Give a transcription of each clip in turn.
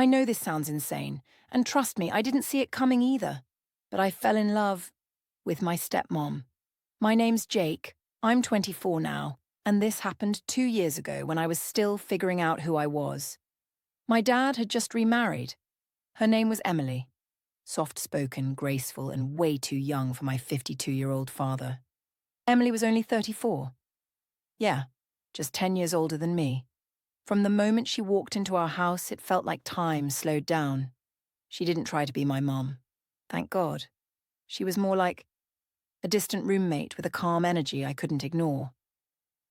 I know this sounds insane, and trust me, I didn't see it coming either. But I fell in love with my stepmom. My name's Jake. I'm 24 now, and this happened 2 years ago when I was still figuring out who I was. My dad had just remarried. Her name was Emily. Soft-spoken, graceful, and way too young for my 52-year-old father. Emily was only 34. Yeah, just 10 years older than me. From the moment she walked into our house, it felt like time slowed down. She didn't try to be my mom. Thank God. She was more like a distant roommate with a calm energy I couldn't ignore.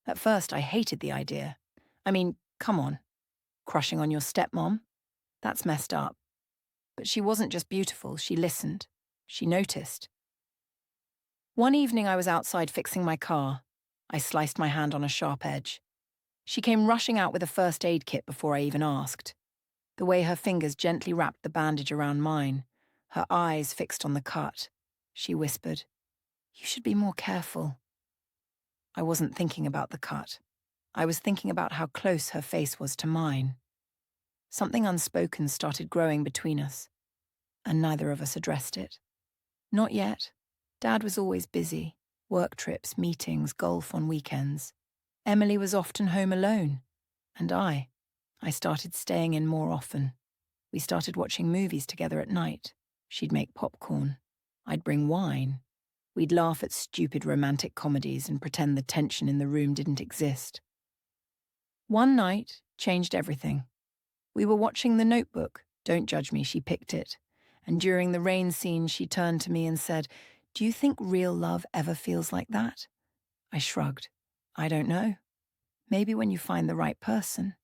At first, I hated the idea. I mean, come on. Crushing on your stepmom? That's messed up. But she wasn't just beautiful, she listened. She noticed. One evening I was outside fixing my car. I sliced my hand on a sharp edge. She came rushing out with a first aid kit before I even asked. The way her fingers gently wrapped the bandage around mine, her eyes fixed on the cut, she whispered, "You should be more careful." I wasn't thinking about the cut. I was thinking about how close her face was to mine. Something unspoken started growing between us, and neither of us addressed it. Not yet. Dad was always busy. Work trips, meetings, golf on weekends. Emily was often home alone. And I started staying in more often. We started watching movies together at night. She'd make popcorn. I'd bring wine. We'd laugh at stupid romantic comedies and pretend the tension in the room didn't exist. One night changed everything. We were watching The Notebook. Don't judge me, she picked it. And during the rain scene, she turned to me and said, "Do you think real love ever feels like that?" I shrugged. "I don't know. Maybe when you find the right person."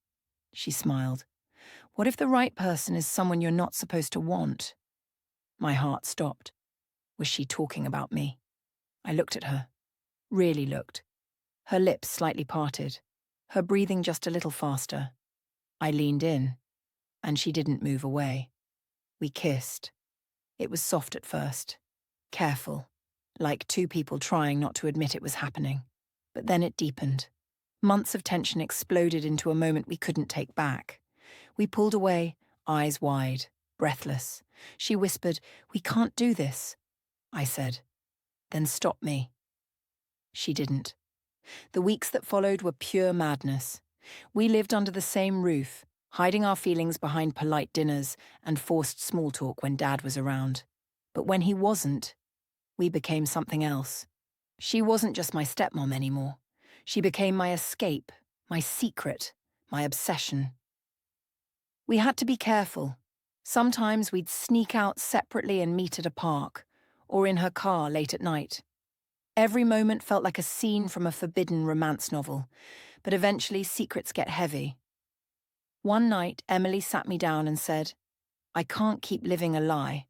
She smiled. "What if the right person is someone you're not supposed to want?" My heart stopped. Was she talking about me? I looked at her. Really looked. Her lips slightly parted. Her breathing just a little faster. I leaned in, and she didn't move away. We kissed. It was soft at first. Careful. Like two people trying not to admit it was happening. But then it deepened. Months of tension exploded into a moment we couldn't take back. We pulled away, eyes wide, breathless. She whispered, "We can't do this." I said, "Then stop me." She didn't. The weeks that followed were pure madness. We lived under the same roof, hiding our feelings behind polite dinners and forced small talk when Dad was around. But when he wasn't, we became something else. She wasn't just my stepmom anymore. She became my escape, my secret, my obsession. We had to be careful. Sometimes we'd sneak out separately and meet at a park, or in her car late at night. Every moment felt like a scene from a forbidden romance novel, but eventually secrets get heavy. One night, Emily sat me down and said, "I can't keep living a lie.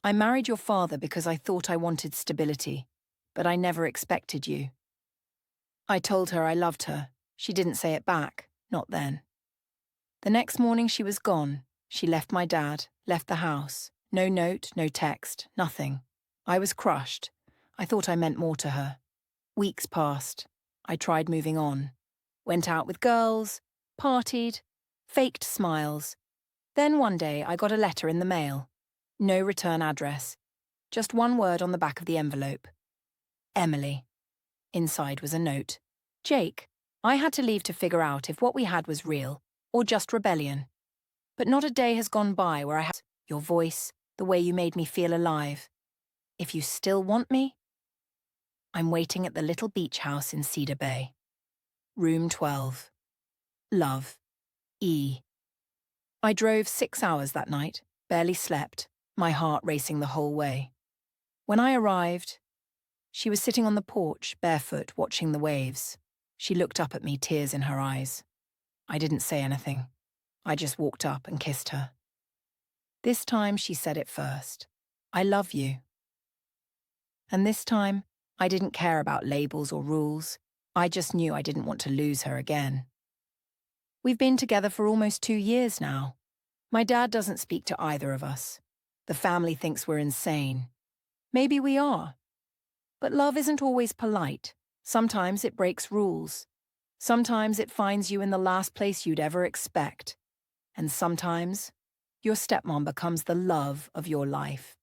I married your father because I thought I wanted stability, but I never expected you." I told her I loved her. She didn't say it back, not then. The next morning she was gone. She left my dad, left the house. No note, no text, nothing. I was crushed. I thought I meant more to her. Weeks passed. I tried moving on. Went out with girls, partied, faked smiles. Then one day I got a letter in the mail. No return address. Just one word on the back of the envelope. Emily. Inside was a note. "Jake, I had to leave to figure out if what we had was real or just rebellion. But not a day has gone by where I have your voice, the way you made me feel alive. If you still want me, I'm waiting at the little beach house in Cedar Bay. Room 12. Love. E." I drove 6 hours that night, barely slept, my heart racing the whole way. When I arrived, she was sitting on the porch, barefoot, watching the waves. She looked up at me, tears in her eyes. I didn't say anything. I just walked up and kissed her. This time she said it first. "I love you." And this time, I didn't care about labels or rules. I just knew I didn't want to lose her again. We've been together for almost 2 years now. My dad doesn't speak to either of us. The family thinks we're insane. Maybe we are. But love isn't always polite. Sometimes it breaks rules. Sometimes it finds you in the last place you'd ever expect. And sometimes your stepmom becomes the love of your life.